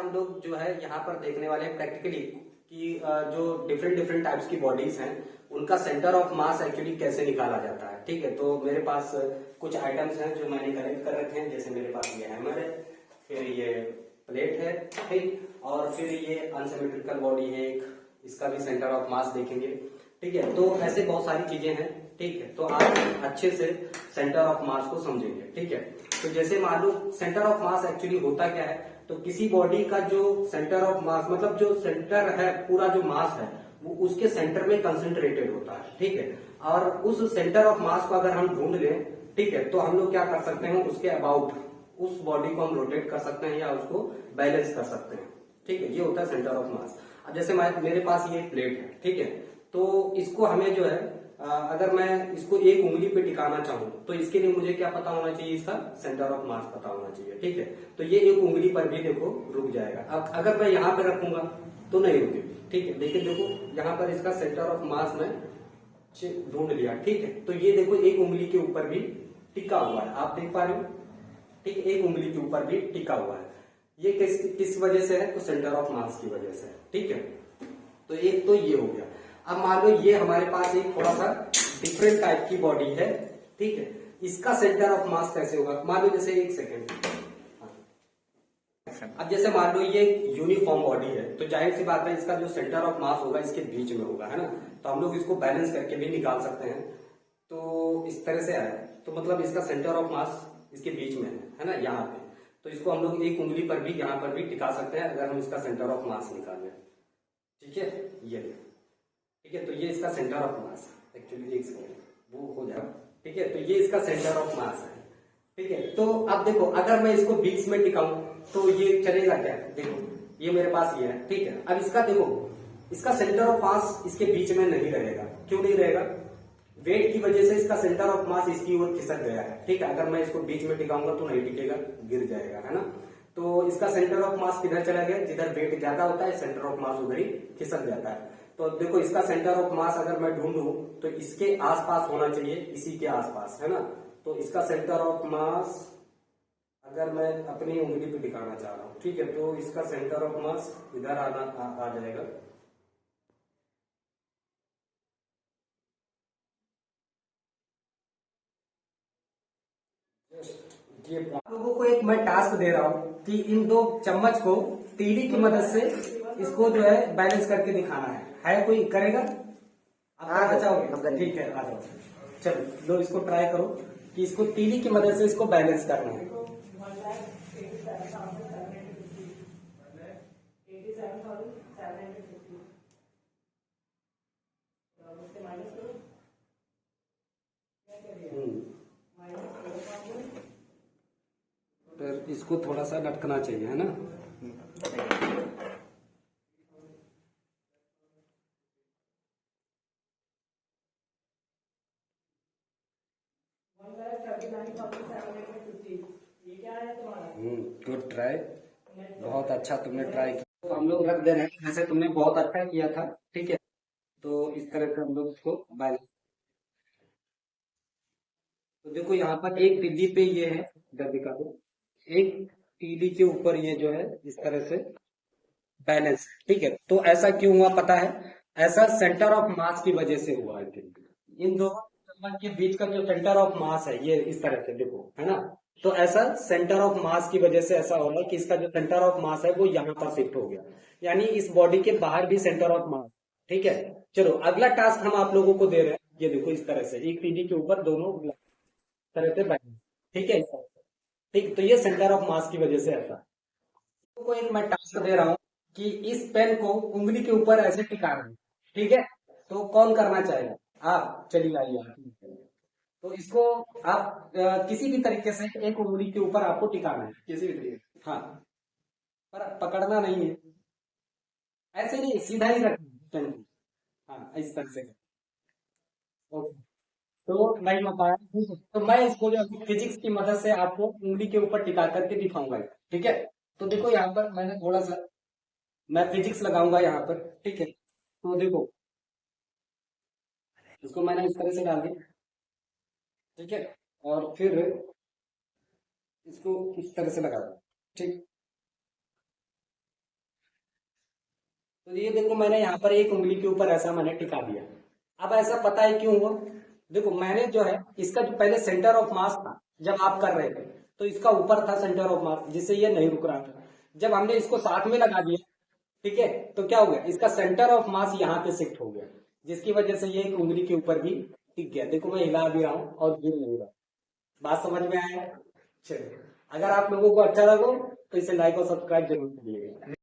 हम लोग जो है यहाँ पर देखने वाले हैं प्रैक्टिकली कि जो डिफरेंट डिफरेंट टाइप्स की बॉडीज हैं उनका सेंटर ऑफ मास एक्चुअली कैसे निकाला जाता है। ठीक है, तो मेरे पास कुछ आइटम्स हैं जो मैंने कलेक्ट कर रखे हैं। जैसे मेरे पास ये हैमर है, फिर ये प्लेट है, ठीक, और फिर ये अनसिमेट्रिकल बॉडी है एक, इसका भी सेंटर ऑफ मास देखेंगे। ठीक है, तो ऐसे बहुत सारी चीजें हैं। ठीक है, तो आप अच्छे से सेंटर ऑफ मास को समझेंगे। ठीक है, तो जैसे मान लो सेंटर ऑफ मास एक्चुअली होता क्या है, तो किसी बॉडी का जो सेंटर ऑफ मास मतलब जो सेंटर है, पूरा जो मास है वो उसके सेंटर में कंसंट्रेटेड होता है। ठीक है, और उस सेंटर ऑफ मास को अगर हम ढूंढ लें, ठीक है, तो हम लोग क्या कर सकते हैं, उसके अबाउट उस बॉडी को हम रोटेट कर सकते हैं या उसको बैलेंस कर सकते हैं। ठीक है, ये होता है सेंटर ऑफ मास। अब जैसे मेरे पास ये प्लेट है, ठीक है, तो इसको हमें जो है अगर मैं इसको एक उंगली पे टिकाना चाहूं तो इसके लिए मुझे क्या पता होना चाहिए, इसका सेंटर ऑफ मास पता होना चाहिए। ठीक है, तो ये एक उंगली पर भी देखो रुक जाएगा। अब अगर मैं यहाँ पे रखूंगा तो नहीं रुकेगी। ठीक है, लेकिन देखो यहाँ पर इसका सेंटर ऑफ मास में ढूंढ लिया। ठीक है, तो ये देखो एक उंगली के ऊपर भी टिका हुआ है, आप देख पा रहे हो। ठीक है, एक उंगली के ऊपर भी टिका हुआ है। ये किस वजह से है, तो सेंटर ऑफ मास की वजह से है। ठीक है, तो एक तो ये हो गया। अब मान लो ये हमारे पास एक थोड़ा सा डिफरेंट टाइप की बॉडी है। ठीक है, इसका सेंटर ऑफ मास कैसे होगा, मान लो जैसे एक सेकेंड, अब जैसे मान लो ये यूनिफॉर्म बॉडी है, तो जाहिर सी बात है इसका जो सेंटर ऑफ मास होगा इसके बीच में होगा, है ना। तो हम लोग इसको बैलेंस करके भी निकाल सकते हैं। तो इस तरह से आया, तो मतलब इसका सेंटर ऑफ मास इसके बीच में है ना, यहाँ पे। तो इसको हम लोग एक उंगली पर भी यहाँ पर भी टिका सकते हैं अगर हम इसका सेंटर ऑफ मास निकालें। ठीक है, ये ठीक है, तो ये इसका सेंटर ऑफ मास एक्चुअली एक सेकेंड वो हो जाएगा। ठीक है, तो ये इसका सेंटर ऑफ मास है। ठीक है, तो अब देखो अगर मैं इसको बीच में टिकाऊं तो ये चलेगा क्या, देखो ये मेरे पास ये है। ठीक है, अब इसका देखो इसका सेंटर ऑफ मास इसके बीच में नहीं रहेगा। क्यों नहीं रहेगा, वेट की वजह से इसका सेंटर ऑफ मास इसकी ओर खिसक गया है। ठीक है, अगर मैं इसको बीच में टिकाऊंगा तो नहीं टिकेगा, गिर जाएगा, है ना। तो इसका सेंटर ऑफ मास किधर चला गया, जिधर वेट ज्यादा होता है सेंटर ऑफ मास उधर ही खिसक जाता है। तो देखो इसका सेंटर ऑफ मास अगर मैं ढूंढूं तो इसके आसपास होना चाहिए, इसी के आसपास, है ना। तो इसका सेंटर ऑफ मास अगर मैं अपनी उंगली पे दिखाना चाह रहा हूं, ठीक है, तो इसका सेंटर ऑफ मास इधर आ जाएगा। ये आप लोगों को एक मैं टास्क दे रहा हूं कि इन दो चम्मच को तीली की मदद से इसको जो है बैलेंस करके दिखाना है कोई करेगा, आप करना चाहोगे? ठीक है, आ जाओ, चलो लो इसको ट्राई करो कि इसको तीली की मदद से इसको बैलेंस करना है। फिर इसको थोड़ा सा लटकना चाहिए, है ना। गुड ट्राई, बहुत अच्छा तुमने ट्राई किया। तो हम लोग रख दे रहे हैं, जैसे तुमने बहुत अच्छा किया था। ठीक है, तो इस तरह से हम लोग इसको बैलेंस। तो देखो यहाँ पर एक तीली पे ये है, इधर दिखा दो, एक तीली के ऊपर ये जो है इस तरह से बैलेंस। ठीक है, तो ऐसा क्यों हुआ पता है, ऐसा सेंटर ऑफ मास की वजह से हुआ है। इन दोनों चम्मच के बीच का जो सेंटर ऑफ मास है ये इस तरह से देखो, है ना। तो ऐसा सेंटर ऑफ मास की वजह से ऐसा होगा कि इसका जो सेंटर ऑफ मास है वो यहाँ पर शिफ्ट हो गया, यानी इस बॉडी के बाहर भी सेंटर ऑफ मास। ठीक है, चलो अगला टास्क हम आप लोगों को दे रहे हैं, ये देखो इस तरह से एक सीढ़ी के ऊपर दोनों तरह से बैठे। ठीक है, इस तरह से। ठीक, तो ये सेंटर ऑफ मास की वजह से ऐसा है। को एक मैं टास्क दे रहा हूं कि इस पेन को उंगली के ऊपर ऐसे टिकाना है। ठीक है, तो कौन करना चाहेगा, आप चलिए आइए आप। तो इसको आप किसी भी तरीके से एक उंगली के ऊपर आपको टिकाना है, किसी भी तरीके से, हाँ, पर पकड़ना नहीं है, ऐसे नहीं, सीधा ही रखना है पेन को। हाँ, इस तरह से। ओके, तो नहीं हो पाया, ठीक है, तो मैं इसको जो फिजिक्स की मदद से आपको उंगली के ऊपर टिका करके दिखाऊंगा। ठीक है, तो देखो यहाँ पर मैंने थोड़ा सा मैं फिजिक्स लगाऊंगा यहाँ पर। ठीक है, तो देखो इसको मैंने इस तरह से डाल दिया। ठीक है, और फिर इसको इस तरह से लगा दूं। ठीक, तो ये देखो मैंने यहाँ पर एक उंगली के ऊपर ऐसा मैंने टिका दिया। अब ऐसा पता है क्यों हुआ? देखो मैंने जो है इसका जो पहले सेंटर ऑफ मास था जब आप कर रहे थे, तो इसका ऊपर था सेंटर ऑफ मास, जिससे ये नहीं रुक रहा था। जब हमने इसको साथ में लगा दिया, ठीक है, तो क्या हो गया, इसका सेंटर ऑफ मास यहाँ पे शिफ्ट हो गया, जिसकी वजह से ये एक उंगली के ऊपर भी टिक गया। देखो मैं हिला भी रहा हूँ और गिर नहीं रहा। बात समझ में आया? चलिए, अगर आप लोगों को अच्छा लगा तो इसे लाइक और सब्सक्राइब जरूर करिएगा।